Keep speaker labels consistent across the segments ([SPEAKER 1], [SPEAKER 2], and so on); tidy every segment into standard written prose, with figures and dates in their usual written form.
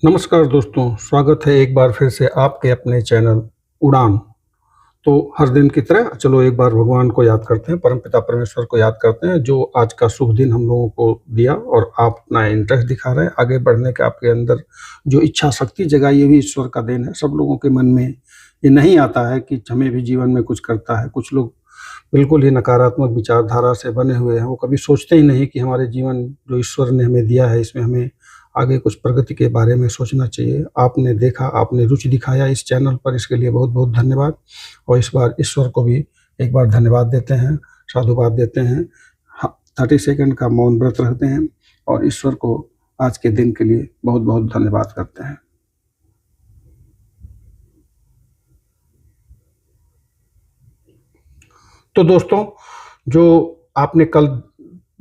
[SPEAKER 1] नमस्कार दोस्तों, स्वागत है एक बार फिर से आपके अपने चैनल उड़ान। तो हर दिन की तरह चलो एक बार भगवान को याद करते हैं, परमपिता परमेश्वर को याद करते हैं जो आज का शुभ दिन हम लोगों को दिया और आप अपना इंटरेस्ट दिखा रहे हैं आगे बढ़ने का। आपके अंदर जो इच्छा शक्ति जगाई ये भी ईश्वर का देन है। सब लोगों के मन में ये नहीं आता है कि हमें भी जीवन में कुछ करता है। कुछ लोग बिल्कुल ही नकारात्मक विचारधारा से बने हुए हैं, वो कभी सोचते ही नहीं कि हमारे जीवन जो ईश्वर ने हमें दिया है इसमें हमें आगे कुछ प्रगति के बारे में सोचना चाहिए। आपने देखा, आपने रुचि दिखाया इस चैनल पर, इसके लिए बहुत-बहुत धन्यवाद। और इस बार ईश्वर को भी एक बार धन्यवाद देते हैं, साधुवाद देते हैं। 30 सेकंड का मौन व्रत रखते हैं और ईश्वर को आज के दिन के लिए बहुत-बहुत धन्यवाद करते हैं। तो दोस्तों, जो आपने कल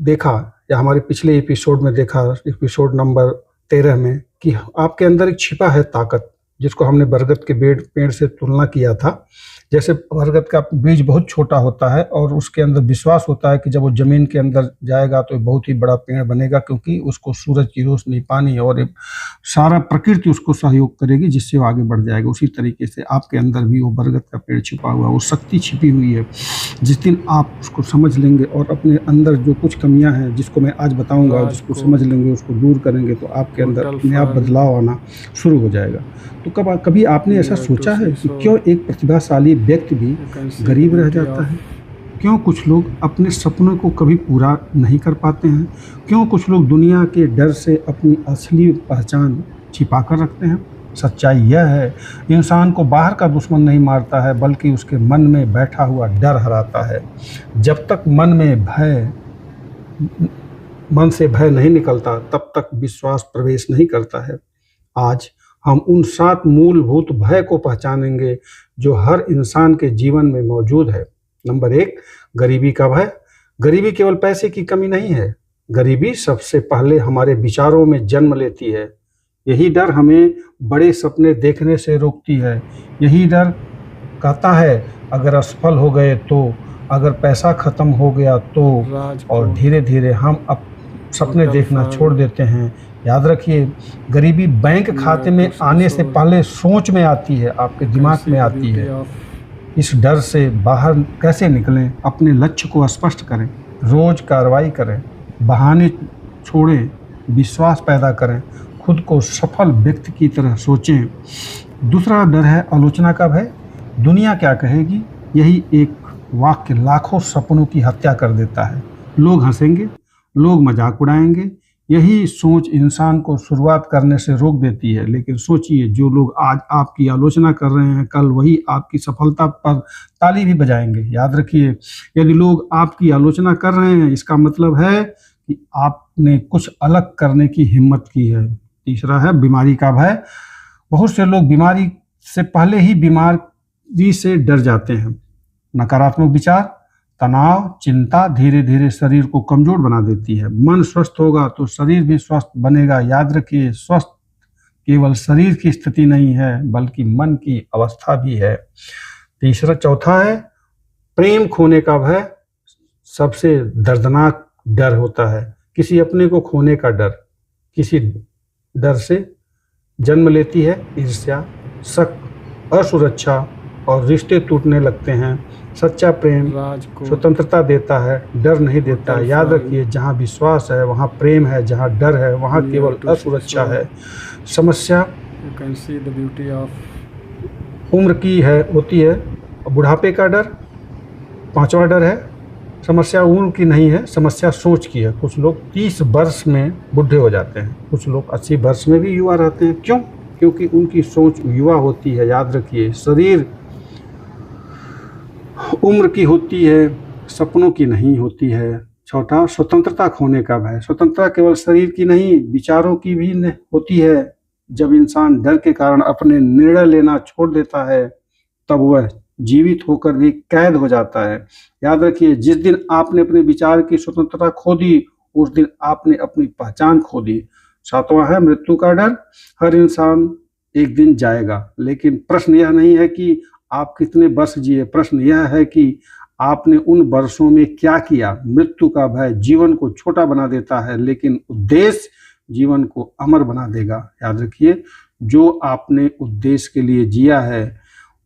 [SPEAKER 1] देखा या हमारे पिछले एपिसोड में देखा, एपिसोड नंबर 13 में, कि आपके अंदर एक छिपा है ताकत, जिसको हमने बरगद के पेड़ से तुलना किया था। जैसे बरगद का बीज बहुत छोटा होता है और उसके अंदर विश्वास होता है कि जब वो जमीन के अंदर जाएगा तो बहुत ही बड़ा पेड़ बनेगा, क्योंकि उसको सूरज की रोशनी, पानी और सारा प्रकृति उसको सहयोग करेगी, जिससे वो आगे बढ़ जाएगा। उसी तरीके से आपके अंदर भी वो बरगद का पेड़ छिपा हुआ, वो शक्ति छिपी हुई है। जिस दिन आप उसको समझ लेंगे और अपने अंदर जो कुछ कमियां हैं, जिसको मैं आज बताऊंगा, जिसको समझ लेंगे, उसको दूर करेंगे, तो आपके अंदर अपने आप बदलाव आना शुरू हो जाएगा। तो कभी आपने ऐसा सोचा है कि क्यों एक प्रतिभाशाली व्यक्ति भी गरीब रह जाता है? क्यों कुछ लोग अपने सपनों को कभी पूरा नहीं कर पाते हैं? क्यों कुछ लोग दुनिया के डर से अपनी असली पहचान छिपा कर रखते हैं? सच्चाई यह है, इंसान को बाहर का दुश्मन नहीं मारता है, बल्कि उसके मन में बैठा हुआ डर हराता है। जब तक मन से भय नहीं निकलता, तब तक विश्वास प्रवेश नहीं करता है। आज हम उन 7 मूलभूत भय को पहचानेंगे जो हर इंसान के जीवन में मौजूद है। नंबर 1, गरीबी का भय। गरीबी केवल पैसे की कमी नहीं है। गरीबी सबसे पहले हमारे विचारों में जन्म लेती है। यही डर हमें बड़े सपने देखने से रोकती है। यही डर कहता है अगर असफल हो गए तो, अगर पैसा खत्म हो गया तो, और धीरे धीरे हम अब सपने देखना छोड़ देते हैं। याद रखिए, गरीबी बैंक खाते में आने से पहले सोच में आती है, आपके दिमाग में आती है। इस डर से बाहर कैसे निकलें? अपने लक्ष्य को स्पष्ट करें, रोज कार्रवाई करें, बहाने छोड़ें, विश्वास पैदा करें, खुद को सफल व्यक्ति की तरह सोचें। दूसरा डर है आलोचना का भय। दुनिया क्या कहेगी? यही एक वाक्य लाखों सपनों की हत्या कर देता है। लोग हंसेंगे, लोग मजाक उड़ाएंगे, यही सोच इंसान को शुरुआत करने से रोक देती है। लेकिन सोचिए, जो लोग आज आपकी आलोचना कर रहे हैं, कल वही आपकी सफलता पर ताली भी बजाएंगे। याद रखिए, यदि लोग आपकी आलोचना कर रहे हैं, इसका मतलब है कि आपने कुछ अलग करने की हिम्मत की है। तीसरा है बीमारी का भय। बहुत से लोग बीमारी से पहले ही बीमारी से डर जाते हैं। नकारात्मक विचार, तनाव, चिंता धीरे धीरे शरीर को कमजोर बना देती है। मन स्वस्थ होगा तो शरीर भी स्वस्थ बनेगा। याद रखिए, स्वस्थ केवल शरीर की स्थिति नहीं है, बल्कि मन की अवस्था भी है। चौथा है प्रेम खोने का भय। सबसे दर्दनाक डर होता है किसी अपने को खोने का डर। किसी डर से जन्म लेती है ईर्ष्या, शक, असुरक्षा और रिश्ते टूटने लगते हैं। सच्चा प्रेम स्वतंत्रता देता है, डर नहीं देता। याद रखिए, जहाँ विश्वास है वहाँ प्रेम है, जहाँ डर है वहाँ केवल असुरक्षा है। समस्या उम्र की होती है। बुढ़ापे का डर 5वां डर है। समस्या उम्र की नहीं है, समस्या सोच की है। कुछ लोग 30 वर्ष में बुढ़े हो जाते हैं, कुछ लोग 80 वर्ष में भी युवा रहते हैं। क्यों? क्योंकि उनकी सोच युवा होती है। याद रखिए, शरीर उम्र की होती है, सपनों की नहीं होती है। चौथा, स्वतंत्रता खोने का भय। स्वतंत्रता केवल शरीर की नहीं, विचारों की भी होती है। जब इंसान डर के कारण अपने निर्णय लेना छोड़ देता है, तब वह जीवित होकर भी कैद हो जाता है। याद रखिए, जिस दिन आपने अपने विचार की स्वतंत्रता खो दी, उस दिन आपने अपनी पहचान खो दी। 7वां है मृत्यु का डर। हर इंसान एक दिन जाएगा, लेकिन प्रश्न यह नहीं है कि आप कितने वर्ष जिए, प्रश्न यह है कि आपने उन वर्षों में क्या किया। मृत्यु का भय जीवन को छोटा बना देता है, लेकिन उद्देश्य जीवन को अमर बना देगा। याद रखिए, जो आपने उद्देश्य के लिए जिया है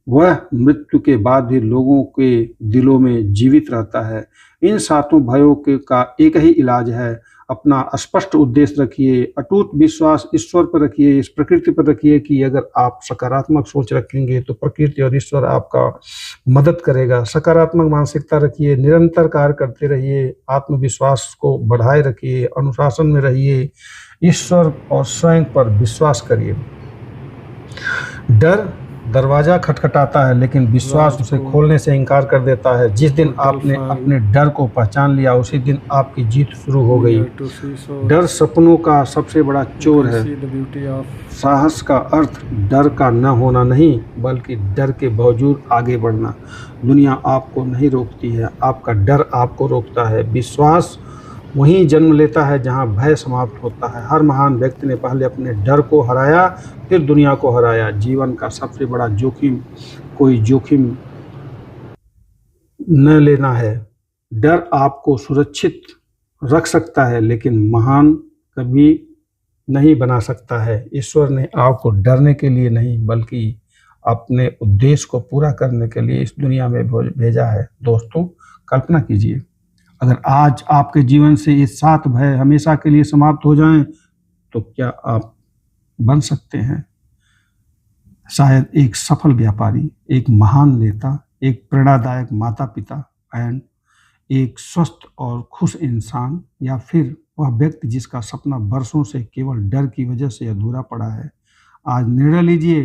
[SPEAKER 1] वह मृत्यु के बाद भी लोगों के दिलों में जीवित रहता है। इन सातों भयों का एक ही इलाज है, अपना स्पष्ट उद्देश्य रखिए, अटूट विश्वास ईश्वर पर रखिए, इस प्रकृति पर रखिए कि अगर आप सकारात्मक सोच रखेंगे तो प्रकृति और ईश्वर आपका मदद करेगा। सकारात्मक मानसिकता रखिए, निरंतर कार्य करते रहिए, आत्मविश्वास को बढ़ाए रखिए, अनुशासन में रहिए, ईश्वर और स्वयं पर विश्वास करिए। डर दरवाजा खटखटाता है लेकिन विश्वास उसे खोलने से इनकार कर देता है। जिस दिन आपने अपने डर को पहचान लिया उसी दिन आपकी जीत शुरू हो गई। डर सपनों का सबसे बड़ा चोर है। साहस का अर्थ डर का न होना नहीं बल्कि डर के बावजूद आगे बढ़ना। दुनिया आपको नहीं रोकती है, आपका डर आपको रोकता है। विश्वास वहीं जन्म लेता है जहां भय समाप्त होता है। हर महान व्यक्ति ने पहले अपने डर को हराया फिर दुनिया को हराया। जीवन का सबसे बड़ा जोखिम कोई जोखिम न लेना है। डर आपको सुरक्षित रख सकता है लेकिन महान कभी नहीं बना सकता है। ईश्वर ने आपको डरने के लिए नहीं बल्कि अपने उद्देश्य को पूरा करने के लिए इस दुनिया में भेजा है। दोस्तों, कल्पना कीजिए अगर आज आपके जीवन से ये 7 भय हमेशा के लिए समाप्त हो जाएं तो क्या आप बन सकते हैं शायद एक सफल व्यापारी, एक महान नेता, एक प्रेरणादायक माता पिता एंड एक स्वस्थ और खुश इंसान, या फिर वह व्यक्ति जिसका सपना वर्षों से केवल डर की वजह से अधूरा पड़ा है। आज निर्णय लीजिए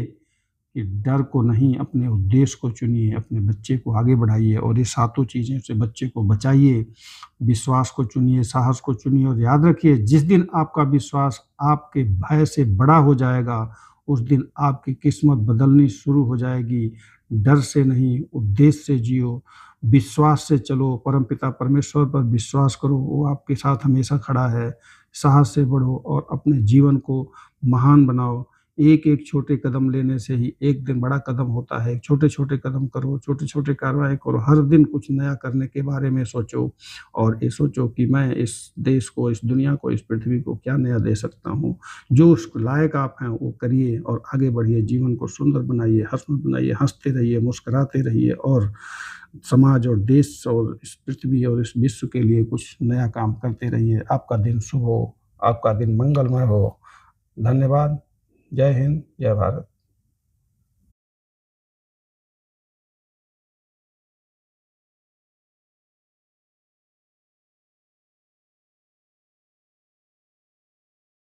[SPEAKER 1] कि डर को नहीं, अपने उद्देश्य को चुनिए, अपने बच्चे को आगे बढ़ाइए और ये सातों चीज़ें से बच्चे को बचाइए। विश्वास को चुनिए, साहस को चुनिए और याद रखिए जिस दिन आपका विश्वास आपके भय से बड़ा हो जाएगा उस दिन आपकी किस्मत बदलनी शुरू हो जाएगी। डर से नहीं, उद्देश्य से जियो, विश्वास से चलो, परमपिता परमेश्वर पर विश्वास करो, वो आपके साथ हमेशा खड़ा है। साहस से बढ़ो और अपने जीवन को महान बनाओ। एक एक छोटे कदम लेने से ही एक दिन बड़ा कदम होता है। छोटे छोटे कदम करो, छोटे छोटे कार्रवाई करो, हर दिन कुछ नया करने के बारे में सोचो और ये सोचो कि मैं इस देश को, इस दुनिया को, इस पृथ्वी को क्या नया दे सकता हूँ। जो उस लायक आप हैं वो करिए और आगे बढ़िए, जीवन को सुंदर बनाइए, हंसमुख बनाइए, हंसते रहिए, मुस्कुराते रहिए और समाज और देश और इस पृथ्वी और इस विश्व के लिए कुछ नया काम करते रहिए। आपका दिन शुभ हो, आपका दिन मंगलमय हो। धन्यवाद। जय हिंद, जय भारत।